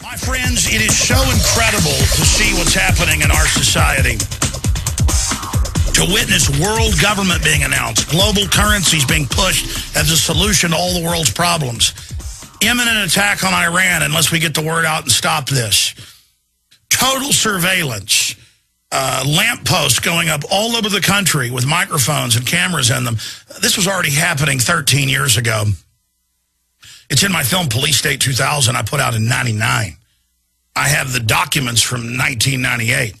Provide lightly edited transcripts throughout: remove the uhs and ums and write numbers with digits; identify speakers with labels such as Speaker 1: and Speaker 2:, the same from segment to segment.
Speaker 1: My friends, it is so incredible to see what's happening in our society. To witness world government being announced, global currencies being pushed as a solution to all the world's problems. Imminent attack on Iran unless we get the word out and stop this. Total surveillance. Lampposts going up all over the country with microphones and cameras in them. This was already happening 13 years ago. It's in my film Police State 2000 I put out in 99. I have the documents from 1998.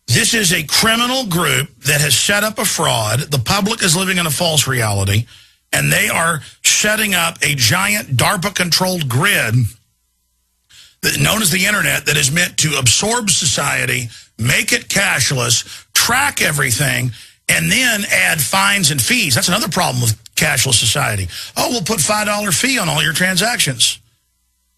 Speaker 1: This is a criminal group that has set up a fraud. The public is living in a false reality, and they are setting up a giant DARPA-controlled grid known as the internet that is meant to absorb society, make it cashless, track everything, and then add fines and fees. That's another problem with cashless society. Oh, we'll put $5 fee on all your transactions.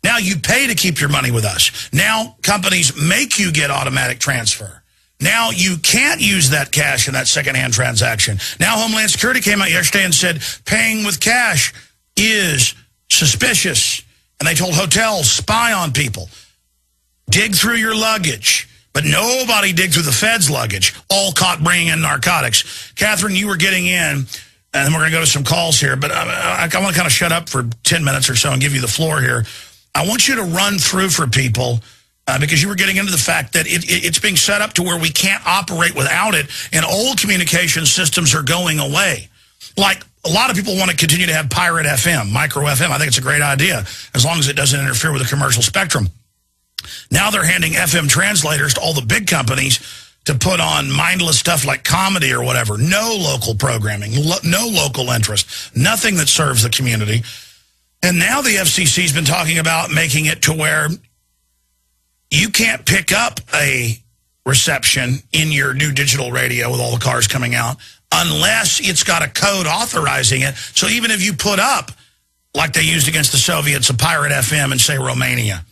Speaker 1: Now you pay to keep your money with us. Now companies make you get automatic transfer. Now you can't use that cash in that secondhand transaction. Now Homeland Security came out yesterday and said paying with cash is suspicious. And they told hotels, spy on people. Dig through your luggage. But nobody dig through the Fed's luggage. All caught bringing in narcotics. Catherine, you were getting in, and we're going to go to some calls here, but I want to kind of shut up for 10 minutes or so and give you the floor here. I want you to run through for people, because you were getting into the fact that it's being set up to where we can't operate without it, and old communication systems are going away. Like, a lot of people want to continue to have pirate FM, micro FM. I think it's a great idea, as long as it doesn't interfere with the commercial spectrum. Now they're handing FM translators to all the big companies to put on mindless stuff like comedy or whatever. No local programming, no local interest, nothing that serves the community. And now the FCC's been talking about making it to where you can't pick up a reception in your new digital radio with all the cars coming out unless it's got a code authorizing it. So even if you put up, like they used against the Soviets, a pirate FM in, say, Romania,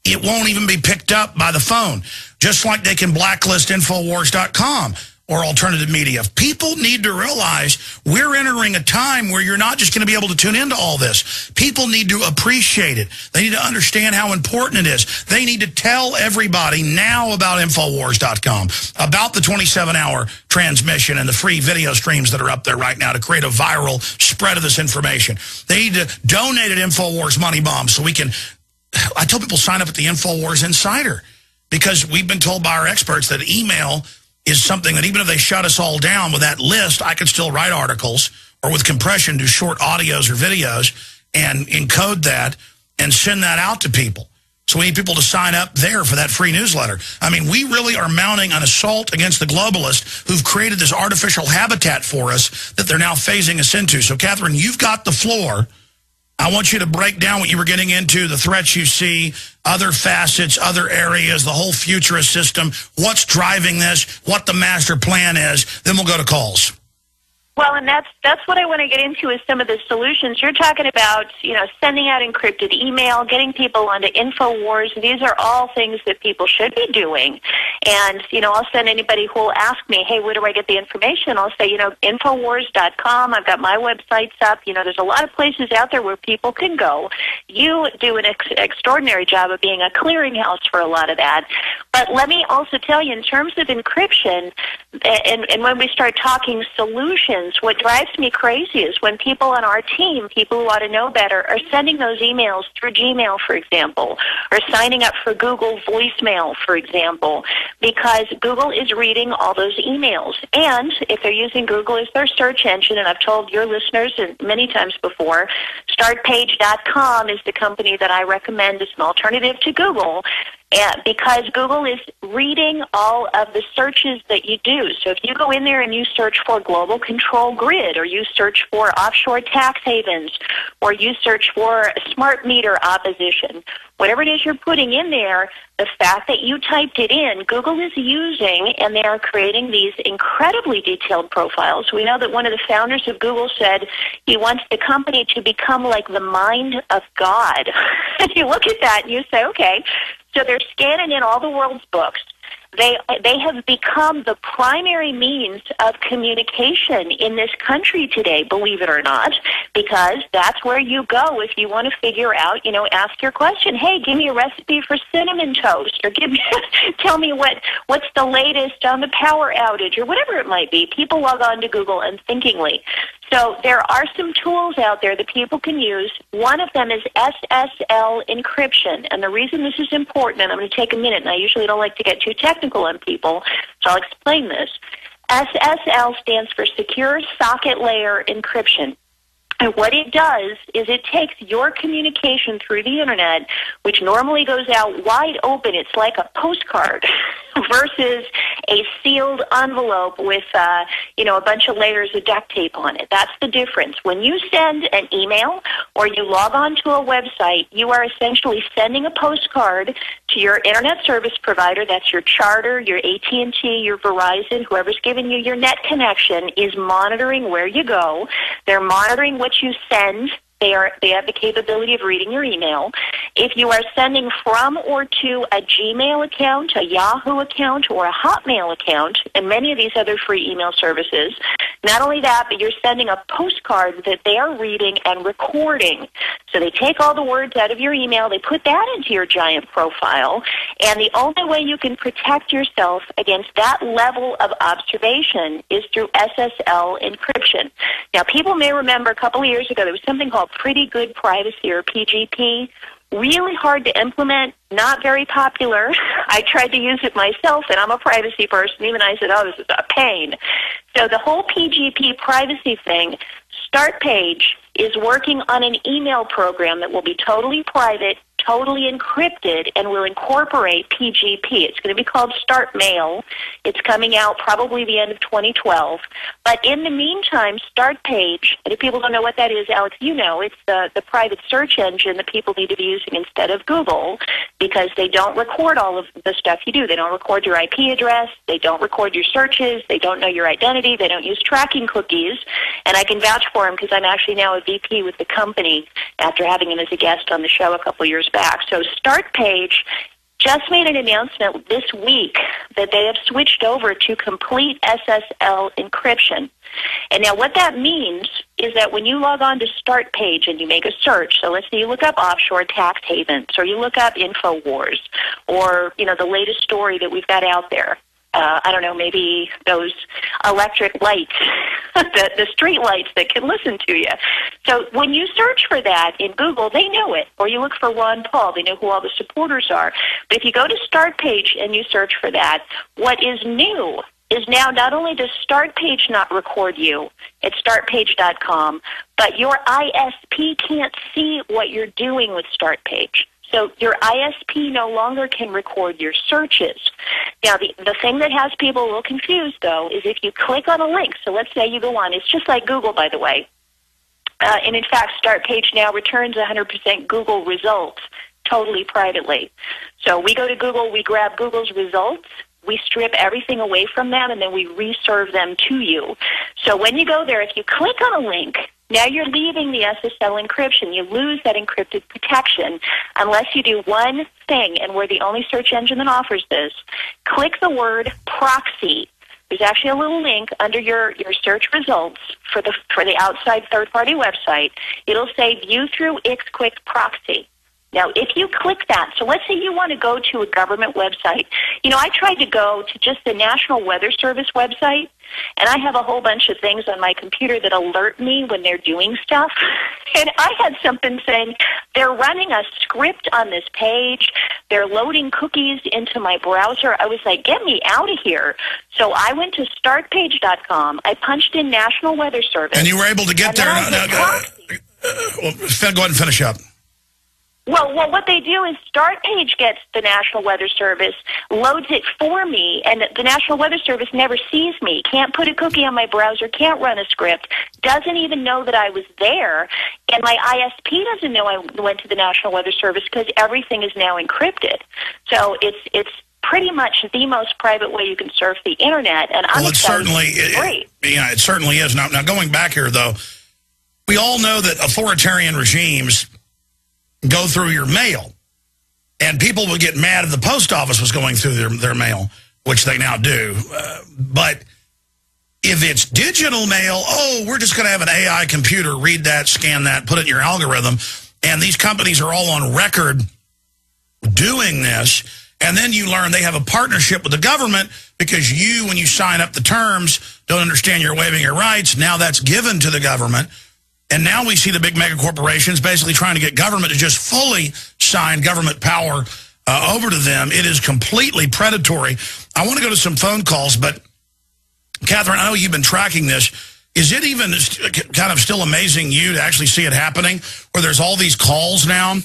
Speaker 1: it won't even be picked up by the phone. Just like they can blacklist Infowars.com or alternative media. People need to realize we're entering a time where you're not just going to be able to tune into all this. People need to appreciate it. They need to understand how important it is. They need to tell everybody now about Infowars.com, about the 27-hour transmission and the free video streams that are up there right now to create a viral spread of this information. They need to donate at Infowars Money Bomb so we can... I tell people sign up at the Infowars Insider because we've been told by our experts that email is something that even if they shut us all down with that list, I could still write articles or with compression do short audios or videos and encode that and send that out to people. So we need people to sign up there for that free newsletter. I mean, we really are mounting an assault against the globalists who've created this artificial habitat for us that they're now phasing us into. So, Catherine, you've got the floor. I want you to break down what you were getting into, the threats you see, other facets, other areas, the whole futurist system, what's driving this, what the master plan is. Then we'll go to calls.
Speaker 2: Well, and that's what I want to get into is some of the solutions. You're talking about, sending out encrypted email, getting people onto InfoWars. These are all things that people should be doing. And, I'll send anybody who will ask me, hey, where do I get the information? I'll say, Infowars.com. I've got my websites up. There's a lot of places out there where people can go. You do an extraordinary job of being a clearinghouse for a lot of that. But let me also tell you, in terms of encryption, and when we start talking solutions, what drives me crazy is when people on our team, people who ought to know better, are sending those emails through Gmail, for example, or signing up for Google voicemail, for example, because Google is reading all those emails. And if they're using Google as their search engine, and I've told your listeners many times before, startpage.com is the company that I recommend as an alternative to Google. Because Google is reading all of the searches that you do. So if you go in there and you search for global control grid, or you search for offshore tax havens, or you search for smart meter opposition, whatever it is you're putting in there, the fact that you typed it in, Google is using, and they are creating these incredibly detailed profiles. We know that one of the founders of Google said he wants the company to become like the mind of God. And you look at that and you say, okay, so they're scanning in all the world's books. They have become the primary means of communication in this country today, believe it or not, because that's where you go if you want to figure out, ask your question. Hey, give me a recipe for cinnamon toast, or tell me what's the latest on the power outage, or whatever it might be. People log on to Google unthinkingly. So there are some tools out there that people can use. One of them is SSL encryption. And the reason this is important, and I'm going to take a minute, and I usually don't like to get too technical on people, so I'll explain this. SSL stands for Secure Socket Layer Encryption. And what it does is it takes your communication through the Internet, which normally goes out wide open. It's like a postcard versus a sealed envelope with, a bunch of layers of duct tape on it. That's the difference. When you send an email or you log on to a website, you are essentially sending a postcard to your Internet service provider. That's your Charter, your AT&T, your Verizon, whoever's giving you your net connection is monitoring where you go. They're monitoring what you send. They have the capability of reading your email. If you are sending from or to a Gmail account, a Yahoo account, or a Hotmail account, and many of these other free email services, not only that, but you're sending a postcard that they are reading and recording. So they take all the words out of your email, they put that into your giant profile, and the only way you can protect yourself against that level of observation is through SSL encryption. Now, people may remember a couple of years ago there was something called Pretty Good Privacy, or PGP. Really hard to implement, not very popular. I tried to use it myself, and I'm a privacy person. Even I said, oh, this is a pain. So the whole PGP privacy thing, StartPage is working on an email program that will be totally private, totally encrypted, and will incorporate PGP. It's going to be called Start Mail. It's coming out probably the end of 2012. But in the meantime, StartPage, and if people don't know what that is, Alex, you know, it's the private search engine that people need to be using instead of Google, because they don't record all of the stuff you do. They don't record your IP address. They don't record your searches. They don't know your identity. They don't use tracking cookies. And I can vouch for them because I'm actually now a VP with the company after having him as a guest on the show a couple years back. So StartPage just made an announcement this week that they have switched over to complete SSL encryption. And now what that means is that when you log on to StartPage and you make a search, so let's say you look up offshore tax havens, or you look up InfoWars, or, you know, the latest story that we've got out there. I don't know, maybe those electric lights, the street lights that can listen to you. So when you search for that in Google, they know it. Or you look for Ron Paul, they know who all the supporters are. But if you go to StartPage and you search for that, what is new is now not only does StartPage not record you at startpage.com, but your ISP can't see what you're doing with StartPage. So your ISP no longer can record your searches. Now, the thing that has people a little confused, though, is if you click on a link. So let's say you go on. It's just like Google, by the way. And, in fact, StartPage now returns 100% Google results totally privately. So we go to Google, we grab Google's results, we strip everything away from them, and then we reserve them to you. So when you go there, if you click on a link, now you're leaving the SSL encryption. You lose that encrypted protection unless you do one thing, and we're the only search engine that offers this. Click the word proxy. There's actually a little link under your search results for the outside third-party website. It'll say View Through Ixquick Proxy. Now, if you click that, so let's say you want to go to a government website. You know, I tried to go to just the National Weather Service website, and I have a whole bunch of things on my computer that alert me when they're doing stuff. And I had something saying, they're running a script on this page. They're loading cookies into my browser. I was like, get me out of here. So I went to startpage.com. I punched in National Weather Service.
Speaker 1: And you were able to get there. Go ahead and finish up.
Speaker 2: Well, what they do is StartPage gets the National Weather Service, loads it for me, and the National Weather Service never sees me, can't put a cookie on my browser, can't run a script, doesn't even know that I was there, and my ISP doesn't know I went to the National Weather Service because everything is now encrypted. So it's pretty much the most private way you can surf the Internet, and I'm great.
Speaker 1: It certainly is. Now, going back here, though, we all know that authoritarian regimes go through your mail, and people would get mad if the post office was going through their mail. which they now do. But if it's digital mail, oh, we're just going to have an AI computer read that, scan that, put it in your algorithm. And these companies are all on record doing this. And then you learn they have a partnership with the government because you, when you sign up the terms, don't understand you're waiving your rights. Now that's given to the government. And now we see the big mega corporations basically trying to get government to just fully sign government power over to them. It is completely predatory. I want to go to some phone calls, but Katherine, I know you've been tracking this. Is it even kind of still amazing you to actually see it happening, where there's all these calls now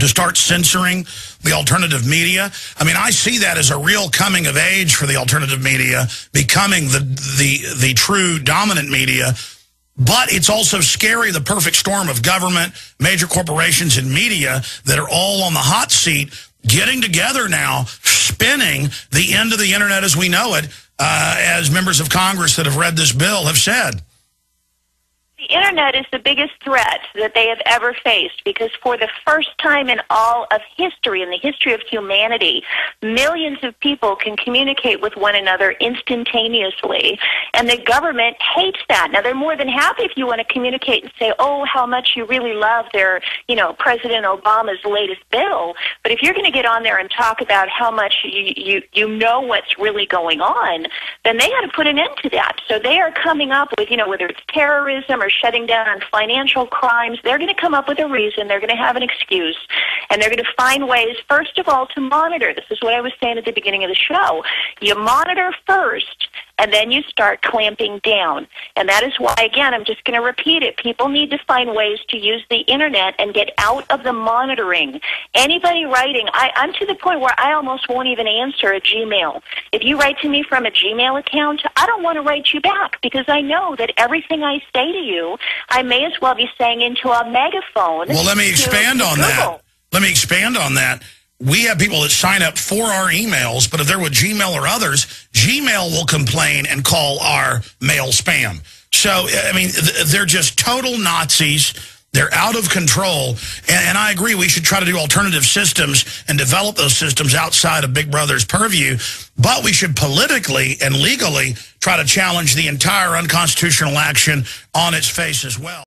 Speaker 1: to start censoring the alternative media? I mean, I see that as a real coming of age for the alternative media, becoming the true dominant media. But it's also scary, the perfect storm of government, major corporations, and media that are all on the hot seat, getting together now, spinning the end of the internet as we know it, as members of Congress that have read this bill have said.
Speaker 2: The internet is the biggest threat that they have ever faced, because for the first time in all of history, in the history of humanity, millions of people can communicate with one another instantaneously, and the government hates that. Now, they're more than happy if you want to communicate and say, oh, how much you really love their, President Obama's latest bill, but if you're going to get on there and talk about how much you know what's really going on, then they got to put an end to that. So they are coming up with, whether it's terrorism or shutting down on financial crimes, they're going to come up with a reason, they're going to have an excuse, and they're going to find ways, first of all, to monitor. This is what I was saying at the beginning of the show. You monitor first, and then you start clamping down. And that is why, again, I'm just going to repeat it. People need to find ways to use the internet and get out of the monitoring. Anybody writing, I'm to the point where I almost won't even answer a Gmail. If you write to me from a Gmail account, I don't want to write you back, because I know that everything I say to you, I may as well be saying into a megaphone.
Speaker 1: Well, let me expand on that. Let me expand on that. We have people that sign up for our emails, but if they're with Gmail or others, Gmail will complain and call our mail spam. So, I mean, they're just total Nazis. They're out of control. And I agree, we should try to do alternative systems and develop those systems outside of Big Brother's purview. But we should politically and legally try to challenge the entire unconstitutional action on its face as well.